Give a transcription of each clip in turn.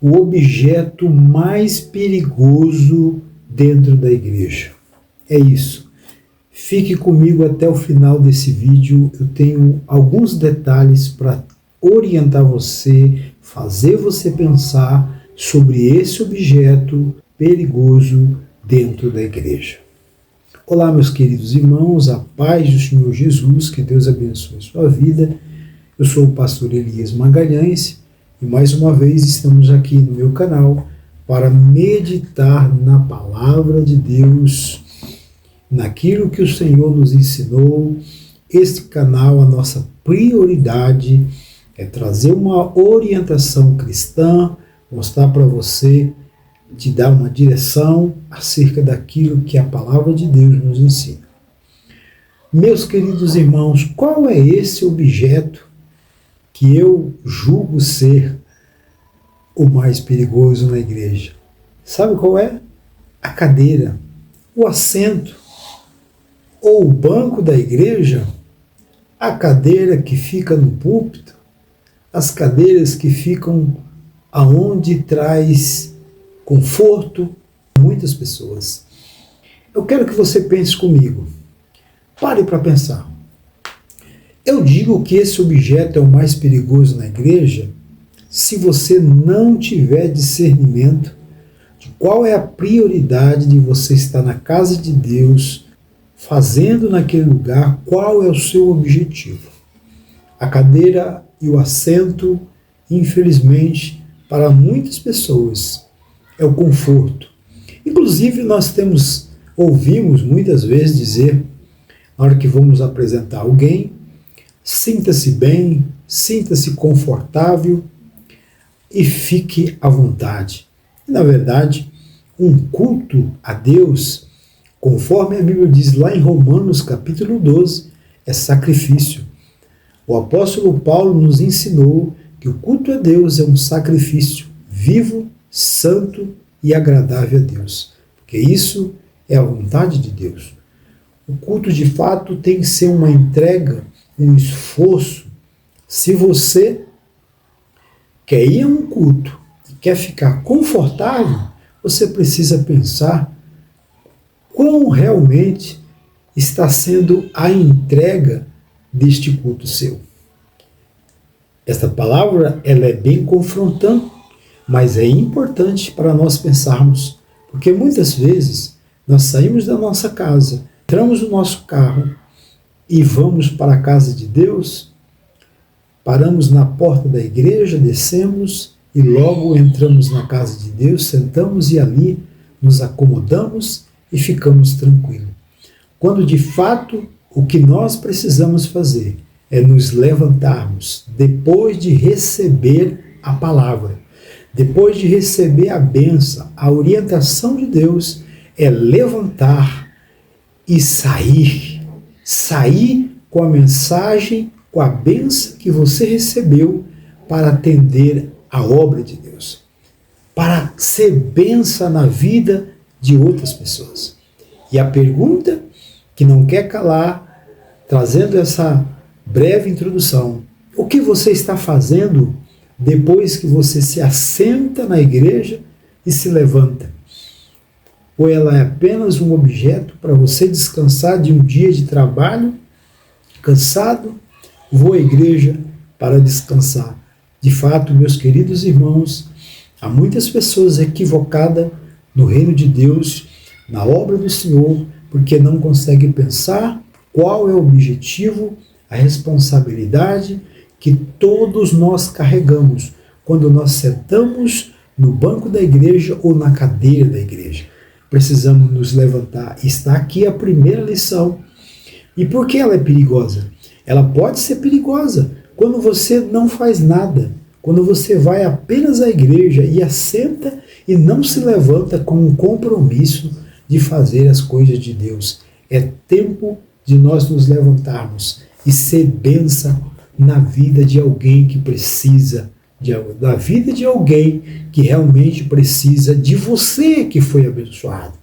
o objeto mais perigoso dentro da igreja. É isso. Fique comigo até o final desse vídeo. Eu tenho alguns detalhes para orientar você, fazer você pensar sobre esse objeto perigoso dentro da igreja. Olá, meus queridos irmãos, a paz do Senhor Jesus, que Deus abençoe a sua vida. Eu sou o pastor Elias Magalhães e mais uma vez estamos aqui no meu canal para meditar na palavra de Deus, naquilo que o Senhor nos ensinou. Este canal, a nossa prioridade é trazer uma orientação cristã, mostrar para você, te dar uma direção acerca daquilo que a palavra de Deus nos ensina. Meus queridos irmãos, qual é esse objeto que eu julgo ser o mais perigoso na igreja? Sabe qual é? A cadeira, o assento, ou o banco da igreja, a cadeira que fica no púlpito, as cadeiras que ficam aonde traz conforto a muitas pessoas. Eu quero que você pense comigo. Pare para pensar. Eu digo que esse objeto é o mais perigoso na igreja se você não tiver discernimento de qual é a prioridade de você estar na casa de Deus, fazendo naquele lugar, qual é o seu objetivo. A cadeira e o assento, infelizmente, para muitas pessoas, é o conforto. Inclusive, nós ouvimos muitas vezes dizer, na hora que vamos apresentar alguém, sinta-se bem, sinta-se confortável e fique à vontade. E, na verdade, um culto a Deus, conforme a Bíblia diz lá em Romanos capítulo 12, é sacrifício. O apóstolo Paulo nos ensinou que o culto a Deus é um sacrifício vivo, santo e agradável a Deus, porque isso é a vontade de Deus. O culto de fato tem que ser uma entrega, um esforço. Se você quer ir a um culto e quer ficar confortável, você precisa pensar quão realmente está sendo a entrega deste culto seu. Esta palavra ela é bem confrontante, mas é importante para nós pensarmos, porque muitas vezes nós saímos da nossa casa, entramos no nosso carro e vamos para a casa de Deus, paramos na porta da igreja, descemos e logo entramos na casa de Deus, sentamos e ali nos acomodamos e ficamos tranquilos. Quando de fato o que nós precisamos fazer é nos levantarmos depois de receber a palavra, depois de receber a bênção, a orientação de Deus, é levantar e sair com a mensagem, com a bênção que você recebeu para atender a obra de Deus, para ser bênção na vida de outras pessoas. E a pergunta que não quer calar, trazendo essa breve introdução, o que você está fazendo depois que você se assenta na igreja e se levanta? Ou ela é apenas um objeto para você descansar de um dia de trabalho, cansado, vou à igreja para descansar? De fato, meus queridos irmãos, há muitas pessoas equivocadas no reino de Deus, na obra do Senhor, porque não conseguem pensar qual é o objetivo, a responsabilidade que todos nós carregamos quando nós sentamos no banco da igreja ou na cadeira da igreja. Precisamos nos levantar. Está aqui a primeira lição. E por que ela é perigosa? Ela pode ser perigosa quando você não faz nada, quando você vai apenas à igreja e assenta e não se levanta com um compromisso de fazer as coisas de Deus. É tempo de nós nos levantarmos e ser bênção na vida de alguém que precisa, da vida de alguém que realmente precisa de você que foi abençoado,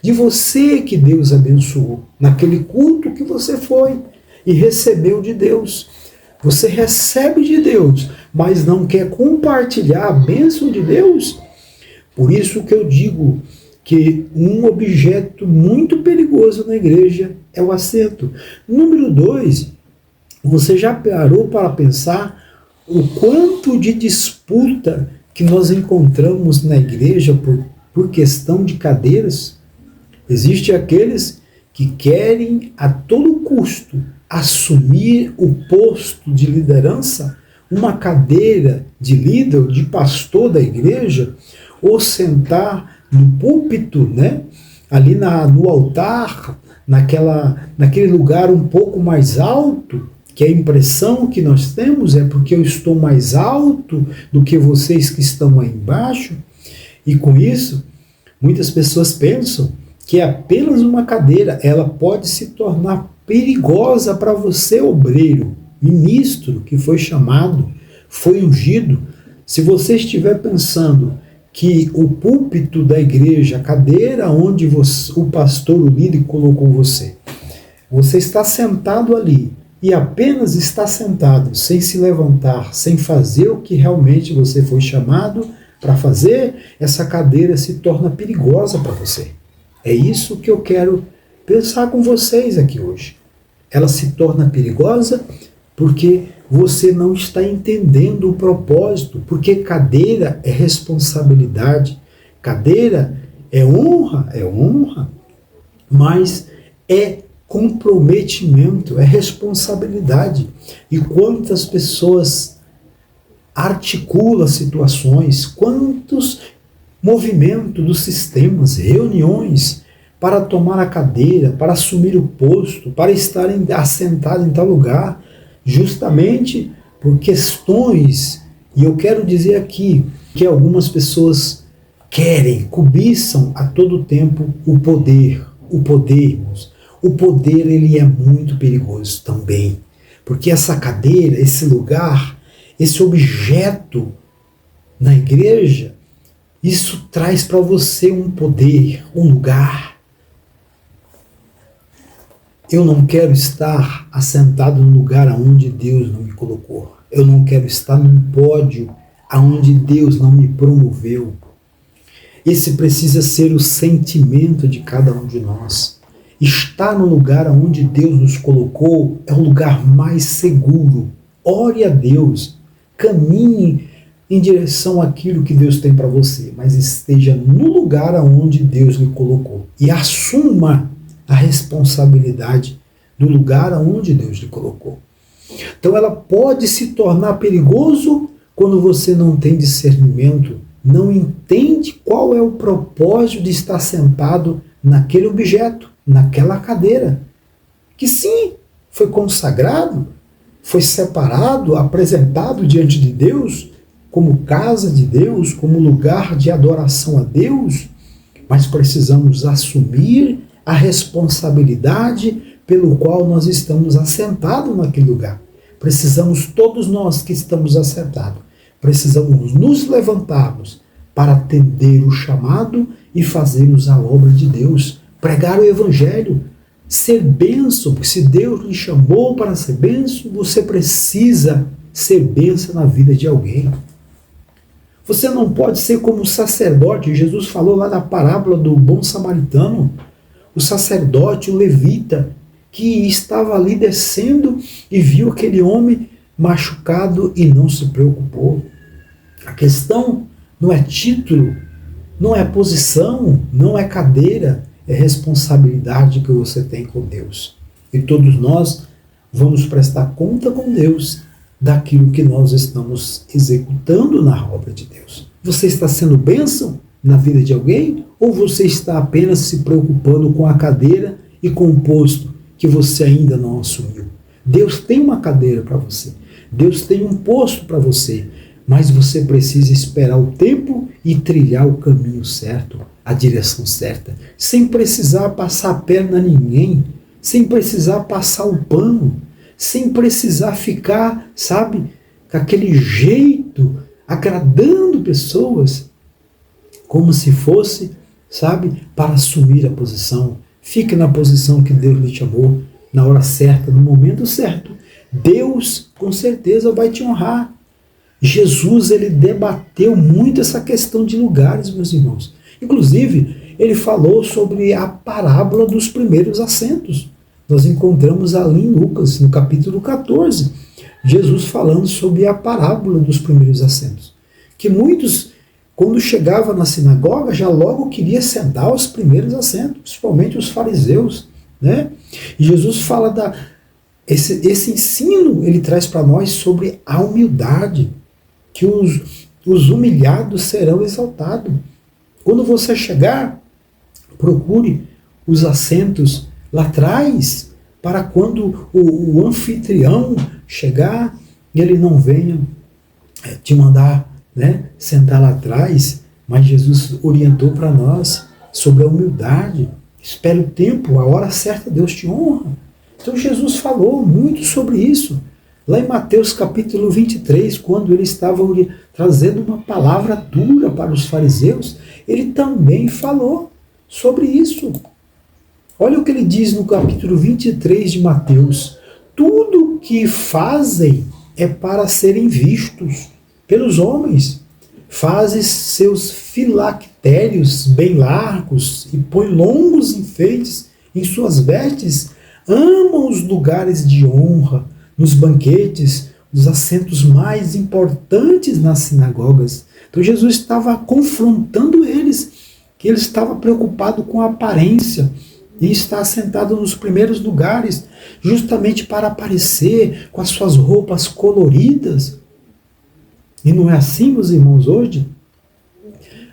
de você que Deus abençoou, naquele culto que você foi e recebeu de Deus. Você recebe de Deus, mas não quer compartilhar a bênção de Deus? Por isso que eu digo que um objeto muito perigoso na igreja é o assento. Número 2, você já parou para pensar o quanto de disputa que nós encontramos na igreja por questão de cadeiras? Existem aqueles que querem a todo custo assumir o posto de liderança, uma cadeira de líder, de pastor da igreja, ou sentar no púlpito, né? Ali no altar, naquele lugar um pouco mais alto, que a impressão que nós temos é porque eu estou mais alto do que vocês que estão aí embaixo, e com isso, muitas pessoas pensam que é apenas uma cadeira, ela pode se tornar perigosa para você, obreiro, ministro que foi chamado, foi ungido. Se você estiver pensando que o púlpito da igreja, a cadeira onde o pastor, o líder colocou você está sentado ali e apenas está sentado, sem se levantar, sem fazer o que realmente você foi chamado para fazer, essa cadeira se torna perigosa para você. É isso que eu quero pensar com vocês aqui hoje. Ela se torna perigosa porque você não está entendendo o propósito, porque cadeira é responsabilidade, cadeira é honra, mas é comprometimento, é responsabilidade. E quantas pessoas articulam situações, quantos movimentos dos sistemas, reuniões para tomar a cadeira, para assumir o posto, para estar assentado em tal lugar, justamente por questões, e eu quero dizer aqui que algumas pessoas querem, cobiçam a todo tempo o poder, irmãos. O poder, ele é muito perigoso também, porque essa cadeira, esse lugar, esse objeto na igreja, isso traz para você um poder, um lugar. Eu não quero estar assentado num lugar aonde Deus não me colocou. Eu não quero estar num pódio aonde Deus não me promoveu. Esse precisa ser o sentimento de cada um de nós. Estar no lugar aonde Deus nos colocou é o lugar mais seguro. Ore a Deus, caminhe em direção àquilo que Deus tem para você, mas esteja no lugar aonde Deus lhe colocou e assuma a responsabilidade do lugar aonde Deus lhe colocou. Então ela pode se tornar perigoso quando você não tem discernimento, não entende qual é o propósito de estar sentado naquele objeto, naquela cadeira, que sim, foi consagrado, foi separado, apresentado diante de Deus, como casa de Deus, como lugar de adoração a Deus, mas precisamos assumir a responsabilidade pelo qual nós estamos assentados naquele lugar. Precisamos, todos nós que estamos assentados, precisamos nos levantarmos para atender o chamado e fazermos a obra de Deus, pregar o Evangelho, ser bênção, porque se Deus lhe chamou para ser bênção, você precisa ser bênção na vida de alguém. Você não pode ser como o sacerdote. Jesus falou lá na parábola do bom samaritano, o sacerdote, o levita, que estava ali descendo e viu aquele homem machucado e não se preocupou. A questão não é título, não é posição, não é cadeira, é responsabilidade que você tem com Deus. E todos nós vamos prestar conta com Deus daquilo que nós estamos executando na obra de Deus. Você está sendo bênção na vida de alguém? Ou você está apenas se preocupando com a cadeira e com o posto que você ainda não assumiu? Deus tem uma cadeira para você. Deus tem um posto para você. Mas você precisa esperar o tempo e trilhar o caminho certo, a direção certa, sem precisar passar a perna a ninguém, sem precisar passar o pano, sem precisar ficar, sabe, com aquele jeito, agradando pessoas, como se fosse, sabe, para assumir a posição. Fique na posição que Deus lhe chamou, na hora certa, no momento certo. Deus com certeza vai te honrar. Jesus, ele debateu muito essa questão de lugares, meus irmãos. Inclusive, ele falou sobre a parábola dos primeiros assentos. Nós encontramos ali em Lucas, no capítulo 14, Jesus falando sobre a parábola dos primeiros assentos. Que muitos, quando chegavam na sinagoga, já logo queria sentar aos primeiros assentos, principalmente os fariseus, né? E Jesus fala esse ensino, ele traz para nós sobre a humildade, que os humilhados serão exaltados. Quando você chegar, procure os assentos lá atrás, para quando o anfitrião chegar, ele não venha te mandar, né, sentar lá atrás. Mas Jesus orientou para nós sobre a humildade. Espera o tempo, a hora certa Deus te honra. Então Jesus falou muito sobre isso. Lá em Mateus capítulo 23, quando ele estava trazendo uma palavra dura para os fariseus, ele também falou sobre isso. Olha o que ele diz no capítulo 23 de Mateus. Tudo que fazem é para serem vistos pelos homens. Fazem seus filactérios bem largos e põe longos enfeites em suas vestes. Amam os lugares de honra, nos banquetes, os assentos mais importantes nas sinagogas. Então Jesus estava confrontando eles, que ele estava preocupado com a aparência e está sentado nos primeiros lugares, justamente para aparecer com as suas roupas coloridas. E não é assim, meus irmãos, hoje?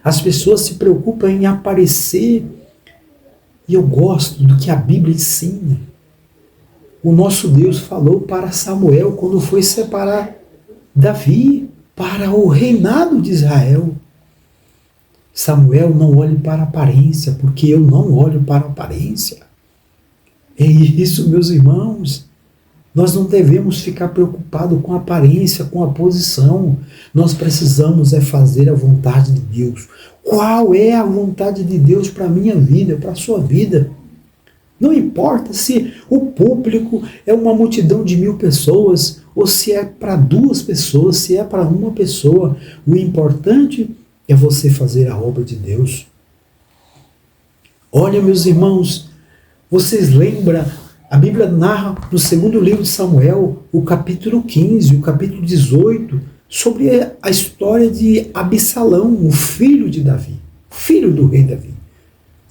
As pessoas se preocupam em aparecer, e eu gosto do que a Bíblia ensina. O nosso Deus falou para Samuel quando foi separar Davi para o reinado de Israel. Samuel, não olhe para a aparência, porque eu não olho para a aparência. É isso, meus irmãos. Nós não devemos ficar preocupados com a aparência, com a posição. Nós precisamos fazer a vontade de Deus. Qual é a vontade de Deus para a minha vida, para a sua vida? Não importa se o público é uma multidão de 1000 pessoas, ou se é para 2 pessoas, se é para uma pessoa. O importante é você fazer a obra de Deus. Olha, meus irmãos, vocês lembram, a Bíblia narra no segundo livro de Samuel, o capítulo 15, o capítulo 18, sobre a história de Absalão, o filho de Davi, filho do rei Davi.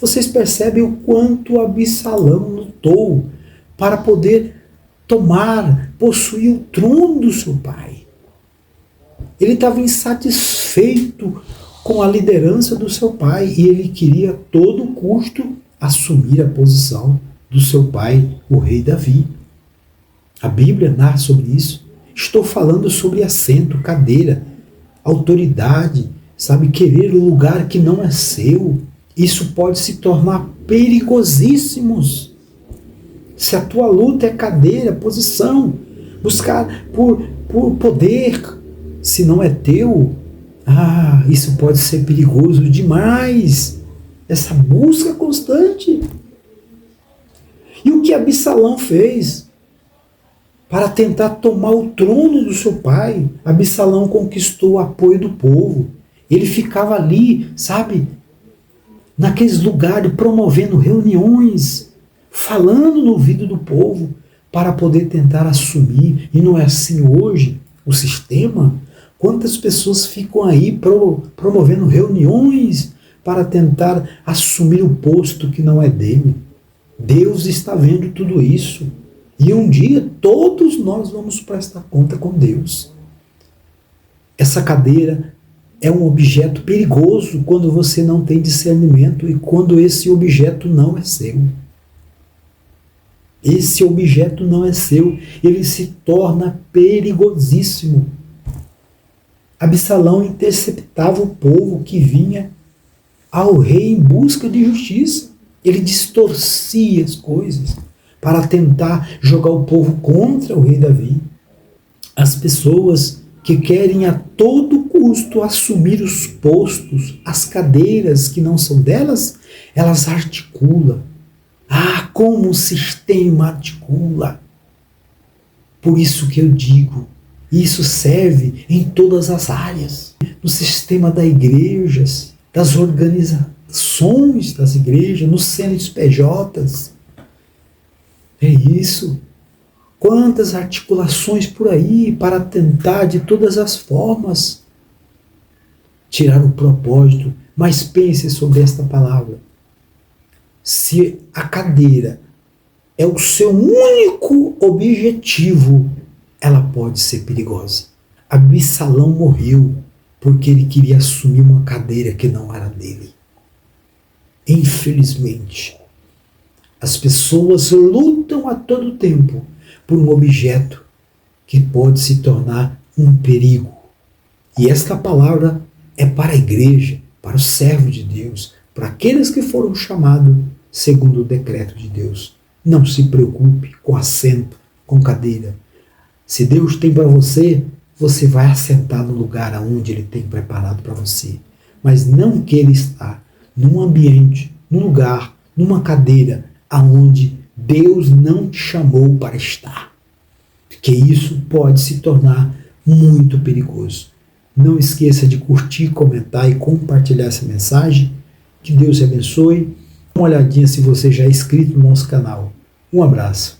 Vocês percebem o quanto Absalão lutou para poder possuir o trono do seu pai. Ele estava insatisfeito com a liderança do seu pai e ele queria a todo custo assumir a posição do seu pai, o rei Davi. A Bíblia narra sobre isso. Estou falando sobre assento, cadeira, autoridade, sabe, querer o lugar que não é seu. Isso pode se tornar perigosíssimos. Se a tua luta é cadeira, posição, buscar por poder, se não é teu, isso pode ser perigoso demais. Essa busca constante. E o que Absalão fez para tentar tomar o trono do seu pai? Absalão conquistou o apoio do povo. Ele ficava ali, sabe, naqueles lugares, promovendo reuniões, falando no ouvido do povo, para poder tentar assumir. E não é assim hoje o sistema? Quantas pessoas ficam aí promovendo reuniões para tentar assumir o posto que não é dele? Deus está vendo tudo isso. E um dia todos nós vamos prestar conta com Deus. Essa cadeira é um objeto perigoso quando você não tem discernimento e quando esse objeto não é seu. Esse objeto não é seu, ele se torna perigosíssimo. Absalão interceptava o povo que vinha ao rei em busca de justiça. Ele distorcia as coisas para tentar jogar o povo contra o rei Davi. As pessoas que querem a todo custo assumir os postos, as cadeiras que não são delas, elas articulam. Como um sistema articula. Por isso que eu digo, isso serve em todas as áreas, no sistema das igrejas, das organizações das igrejas, nos CNPJs. É isso. Quantas articulações por aí para tentar de todas as formas tirar o propósito. Mas pense sobre esta palavra. Se a cadeira é o seu único objetivo, ela pode ser perigosa. Absalão morreu porque ele queria assumir uma cadeira que não era dele. Infelizmente, as pessoas lutam a todo tempo por um objeto que pode se tornar um perigo. E esta palavra é para a igreja, para o servo de Deus, para aqueles que foram chamados segundo o decreto de Deus. Não se preocupe com assento, com cadeira. Se Deus tem para você, você vai assentar no lugar aonde Ele tem preparado para você. Mas não queira estar num ambiente, num lugar, numa cadeira aonde Deus não te chamou para estar. Porque isso pode se tornar muito perigoso. Não esqueça de curtir, comentar e compartilhar essa mensagem. Que Deus te abençoe. Dá uma olhadinha se você já é inscrito no nosso canal. Um abraço.